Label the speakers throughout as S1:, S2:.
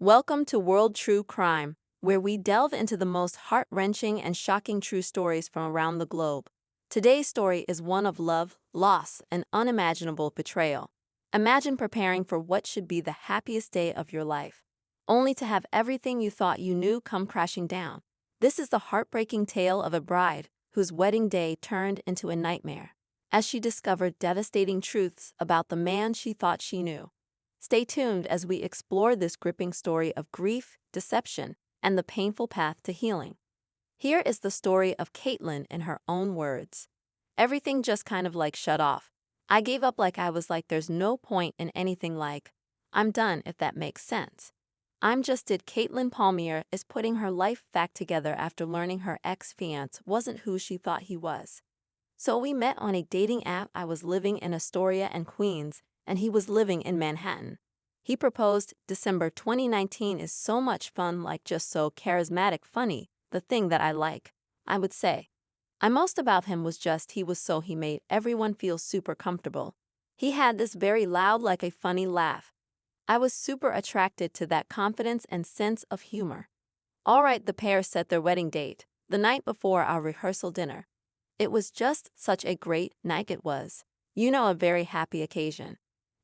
S1: Welcome to World True Crime, where we delve into the most heart-wrenching and shocking true stories from around the globe. Today's story is one of love, loss, and unimaginable betrayal. Imagine preparing for what should be the happiest day of your life, only to have everything you thought you knew come crashing down. This is the heartbreaking tale of a bride whose wedding day turned into a nightmare, as she discovered devastating truths about the man she thought she knew. Stay tuned as we explore this gripping story of grief, deception, and the painful path to healing. Here is the story of Caitlin in her own words. Everything just kind of shut off. I gave up there's no point in anything I'm done if that makes sense. I'm just did Caitlin Palmier is putting her life back together after learning her ex-fiance wasn't who she thought he was. So we met on a dating app. I was living in Astoria and Queens, and he was living in Manhattan. He proposed December 2019 is so much fun, just so charismatic, funny, the thing that I would say. I most about him was just he made everyone feel super comfortable. He had this very loud, a funny laugh. I was super attracted to that confidence and sense of humor. All right, the pair set their wedding date, the night before our rehearsal dinner. It was just such a great night it was. A very happy occasion.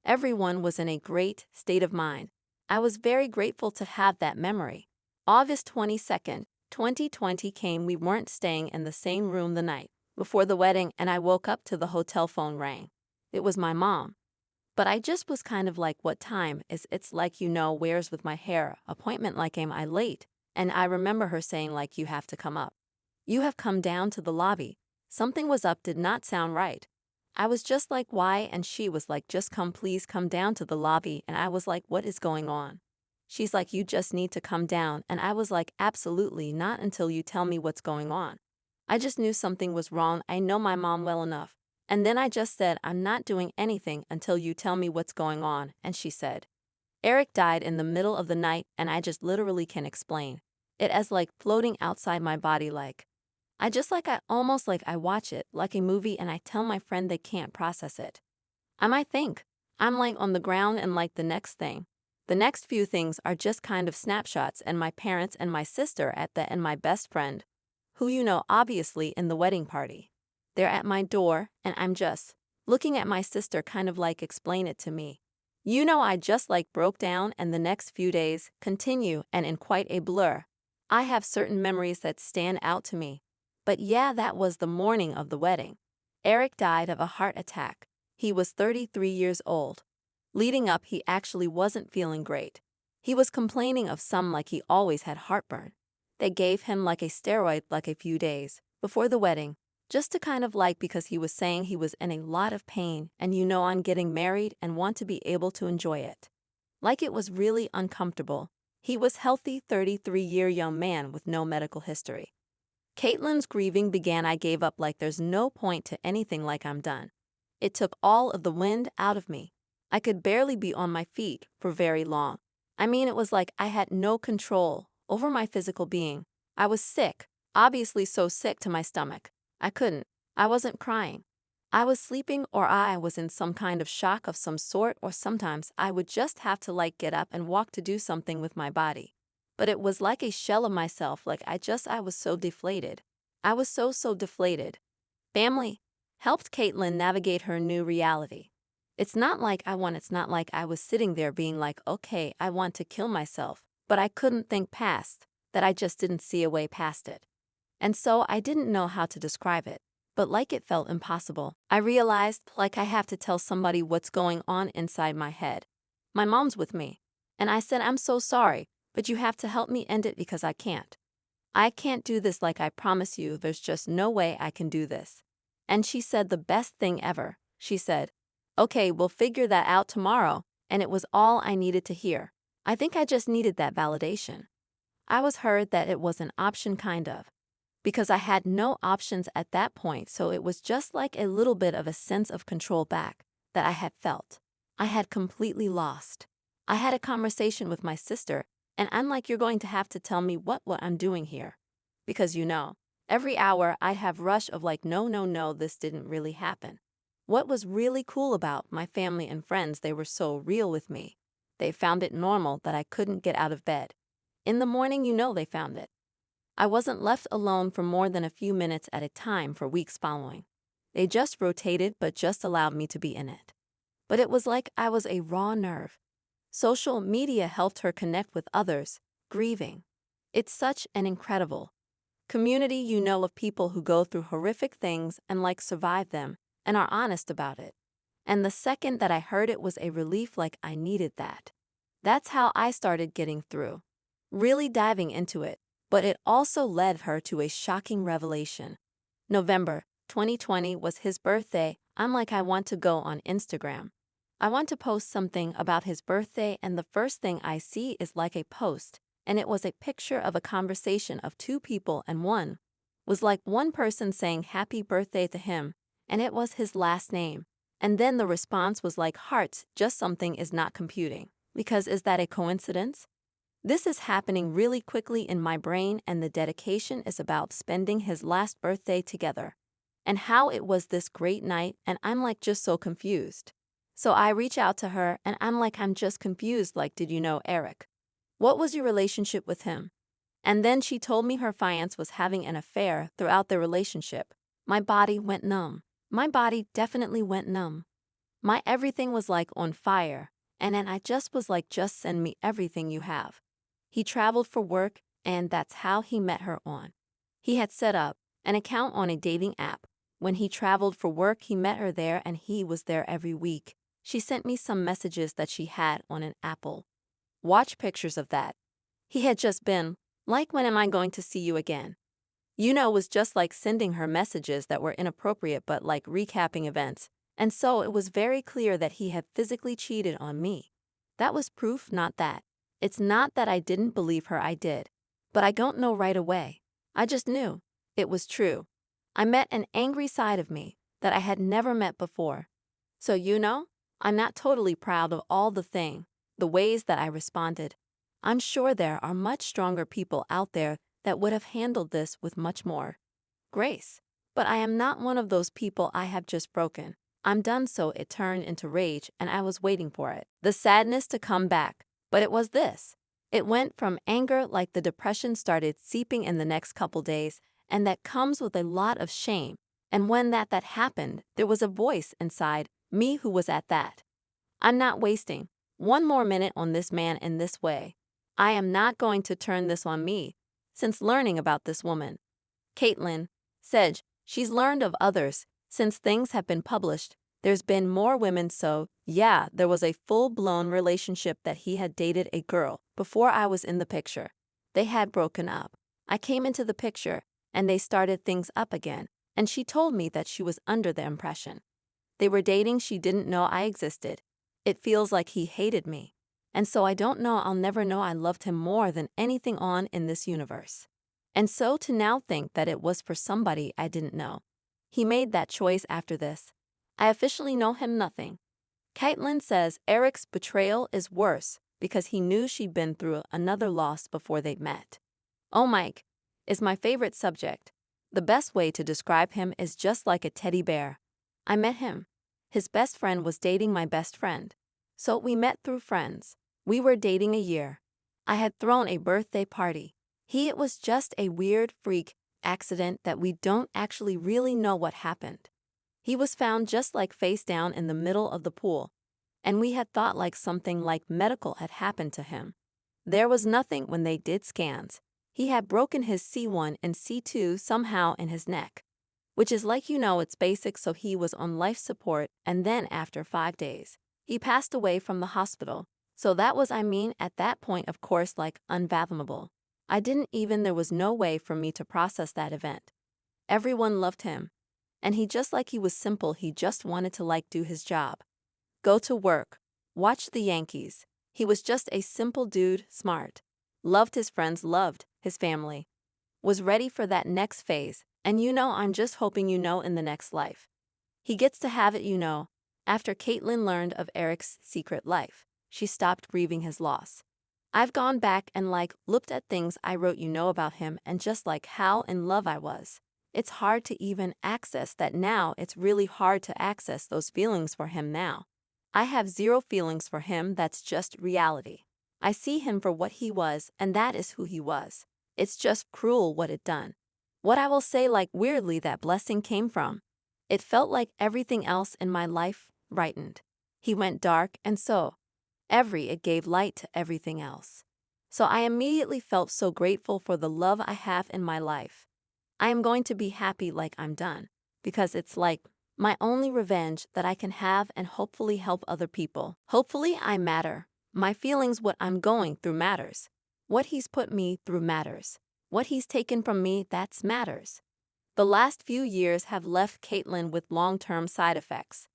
S1: Everyone was in a great state of mind. I was very grateful to have that memory. August 22nd, 2020 came. We weren't staying in the same room the night before the wedding, and I woke up to the hotel phone rang. It was my mom. But I just was kind of what time is it's where's with my hair, appointment am I late? And I remember her saying you have to come up. You have come down to the lobby. Something was up, did not sound right. I was just why? And she was just please come down to the lobby. And I was what is going on? She's you just need to come down. And I was absolutely not until you tell me what's going on. I just knew something was wrong. I know my mom well enough. And then I just said, I'm not doing anything until you tell me what's going on. And she said, Eric died in the middle of the night, and I just literally can explain it as floating outside my body I just I almost I watch it like a movie, and I tell my friend they can't process it. I might think I'm on the ground, and the next thing. The next few things are just kind of snapshots, and my parents and my sister at the and my best friend, who obviously in the wedding party. They're at my door, and I'm just looking at my sister kind of explain it to me. I just broke down, and the next few days continue and in quite a blur. I have certain memories that stand out to me. But yeah, that was the morning of the wedding. Eric died of a heart attack. He was 33 years old. Leading up, he actually wasn't feeling great. He was complaining of he always had heartburn. They gave him a steroid a few days before the wedding, just to kind of because he was saying he was in a lot of pain, and I'm getting married and want to be able to enjoy it. It was really uncomfortable. He was healthy 33-year young man with no medical history. Caitlin's grieving began. I gave up there's no point to anything I'm done. It took all of the wind out of me. I could barely be on my feet for very long. I mean, it was I had no control over my physical being. I was sick, obviously so sick to my stomach. I wasn't crying. I was sleeping, or I was in some kind of shock of some sort, or sometimes I would just have to get up and walk to do something with my body. But it was a shell of myself, I was so deflated. I was so deflated. Family helped Caitlin navigate her new reality. It's not it's not I was sitting there being okay, I want to kill myself, but I couldn't think past that. I just didn't see a way past it. And so I didn't know how to describe it, but it felt impossible. I realized I have to tell somebody what's going on inside my head. My mom's with me, and I said, I'm so sorry, but you have to help me end it because I can't. I can't do this. I promise you, there's just no way I can do this. And she said the best thing ever. She said, okay, we'll figure that out tomorrow. And it was all I needed to hear. I think I just needed that validation. I was heard that it was an option kind of. Because I had no options at that point, so it was just a little bit of a sense of control back that I had felt. I had completely lost. I had a conversation with my sister, and I'm you're going to have to tell me what I'm doing here. Because every hour I'd have rush of no, this didn't really happen. What was really cool about my family and friends, they were so real with me. They found it normal that I couldn't get out of bed. In the morning, they found it. I wasn't left alone for more than a few minutes at a time for weeks following. They just rotated but just allowed me to be in it. But it was like I was a raw nerve. Social media helped her connect with others, grieving. It's such an incredible community, of people who go through horrific things and survive them and are honest about it. And the second that I heard it was a relief, like I needed that. That's how I started getting through. Really diving into it, but it also led her to a shocking revelation. November 2020 was his birthday. I want to go on Instagram. I want to post something about his birthday, and the first thing I see is a post, and it was a picture of a conversation of two people, and one was one person saying happy birthday to him, and it was his last name. And then the response was hearts, just something is not computing. Because is that a coincidence? This is happening really quickly in my brain, and the dedication is about spending his last birthday together. And how it was this great night, and I'm just so confused. So I reach out to her, and I'm just confused, did you know Eric? What was your relationship with him? And then she told me her fiance was having an affair throughout their relationship. My body went numb. My body definitely went numb. My everything was on fire, and then I just was just send me everything you have. He traveled for work, and that's how he met her on. He had set up an account on a dating app. When he traveled for work, he met her there, and he was there every week. She sent me some messages that she had on an Apple Watch, pictures of that. He had just been when am I going to see you again? Was just sending her messages that were inappropriate but recapping events. And so it was very clear that he had physically cheated on me. That was proof, not that. It's not that I didn't believe her, I did. But I don't know right away. I just knew. It was true. I met an angry side of me that I had never met before. So I'm not totally proud of all the ways that I responded. I'm sure there are much stronger people out there that would have handled this with much more grace. But I am not one of those people. I have just broken. I'm done. So it turned into rage, and I was waiting for it. The sadness to come back. But it was this. It went from anger, the depression started seeping in the next couple days, and that comes with a lot of shame. And when that happened, there was a voice inside me who was at that. I'm not wasting one more minute on this man in this way. I am not going to turn this on me. Since learning about this woman, Caitlin said she's learned of others. Since things have been published, there's been more women. So, yeah, there was a full-blown relationship that he had dated a girl before I was in the picture. They had broken up. I came into the picture, and they started things up again, and she told me that she was under the impression they were dating. She didn't know I existed. It feels like he hated me. And so I don't know, I'll never know I loved him more than anything on in this universe. And so to now think that it was for somebody I didn't know. He made that choice after this. I officially know him nothing. Caitlin says Eric's betrayal is worse because he knew she'd been through another loss before they'd met. Oh, Mike is my favorite subject. The best way to describe him is just like a teddy bear. I met him. His best friend was dating my best friend. So we met through friends. We were dating a year. I had thrown a birthday party. It was just a weird freak accident that we don't actually really know what happened. He was found just face down in the middle of the pool. And we had thought something medical had happened to him. There was nothing when they did scans. He had broken his C1 and C2 somehow in his neck. Which is it's basic, so he was on life support, and then after 5 days, he passed away from the hospital. So that was, at that point, of course, unfathomable. There was no way for me to process that event. Everyone loved him. And he just he was simple, he just wanted to do his job. Go to work, watch the Yankees. He was just a simple dude, smart. Loved his friends, loved his family. Was ready for that next phase. And I'm just hoping in the next life. He gets to have it. After Caitlin learned of Eric's secret life, she stopped grieving his loss. I've gone back and looked at things I wrote about him, and just how in love I was. It's hard to even access that now. It's really hard to access those feelings for him now. I have zero feelings for him, that's just reality. I see him for what he was, and that is who he was. It's just cruel what it done. What I will say, like, weirdly that blessing came from. It felt like everything else in my life brightened. He went dark, and so it gave light to everything else. So I immediately felt so grateful for the love I have in my life. I am going to be happy like I'm done, because it's like my only revenge that I can have and hopefully help other people. Hopefully I matter. My feelings, what I'm going through matters. What he's put me through matters. What he's taken from me, that matters. The last few years have left Caitlin with long-term side effects.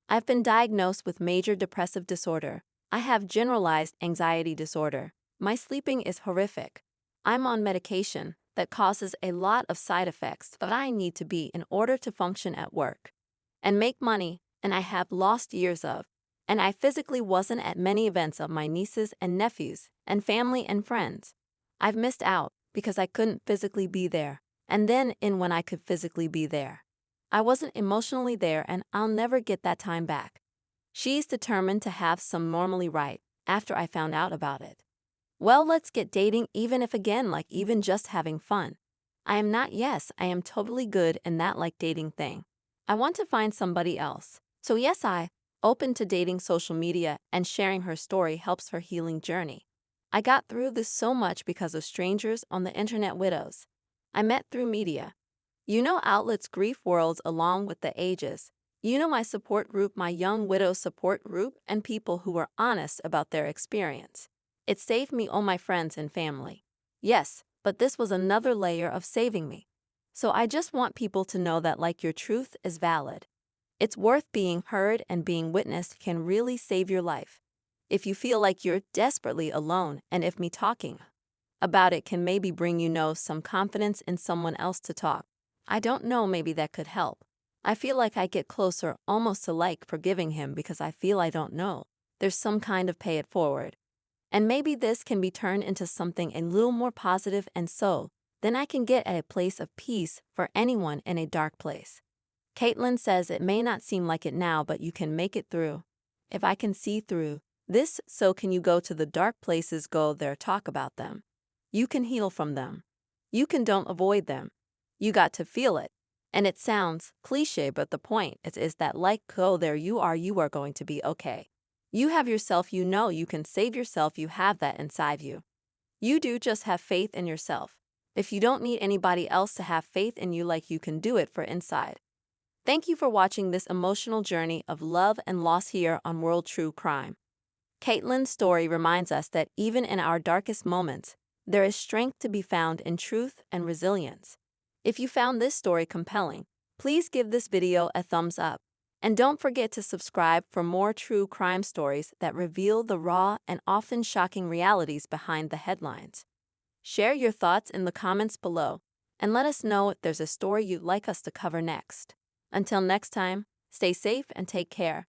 S1: I've been diagnosed with major depressive disorder. I have generalized anxiety disorder. My sleeping is horrific. I'm on medication that causes a lot of side effects that I need to be in order to function at work and make money, and I have lost years of. And I physically wasn't at many events of my nieces and nephews and family and friends. I've missed out because I couldn't physically be there, and then when I could physically be there, I wasn't emotionally there, and I'll never get that time back. She's determined to have some normally right after I found out about it. Well, let's get dating, even if again, like even just having fun. I am not, yes, I am totally good in that like dating thing. I want to find somebody else. So yes, I open to dating. Social media and sharing her story helps her healing journey. I got through this so much because of strangers on the internet, widows I met through media. Outlets, grief worlds along with the ages. My support group, my young widow support group, and people who were honest about their experience. It saved me, all my friends and family. Yes, but this was another layer of saving me. So I just want people to know that like your truth is valid. It's worth being heard, and being witnessed can really save your life. If you feel like you're desperately alone, and if me talking about it can maybe bring some confidence in someone else to talk. I don't know, maybe that could help. I feel like I get closer almost to like forgiving him because I feel I don't know. There's some kind of pay it forward. And maybe this can be turned into something a little more positive, and so then I can get at a place of peace for anyone in a dark place. Caitlin says it may not seem like it now, but you can make it through. If I can see through this, so can you go to the dark places, go there, talk about them. You can heal from them. You can don't avoid them. You got to feel it. And it sounds cliche, but the point is that like go there, you are going to be okay. You have yourself, you can save yourself, you have that inside you. You do just have faith in yourself. If you don't need anybody else to have faith in you, like you can do it for inside. Thank you for watching this emotional journey of love and loss here on World True Crime. Caitlin's story reminds us that even in our darkest moments, there is strength to be found in truth and resilience. If you found this story compelling, please give this video a thumbs up. And don't forget to subscribe for more true crime stories that reveal the raw and often shocking realities behind the headlines. Share your thoughts in the comments below, and let us know if there's a story you'd like us to cover next. Until next time, stay safe and take care.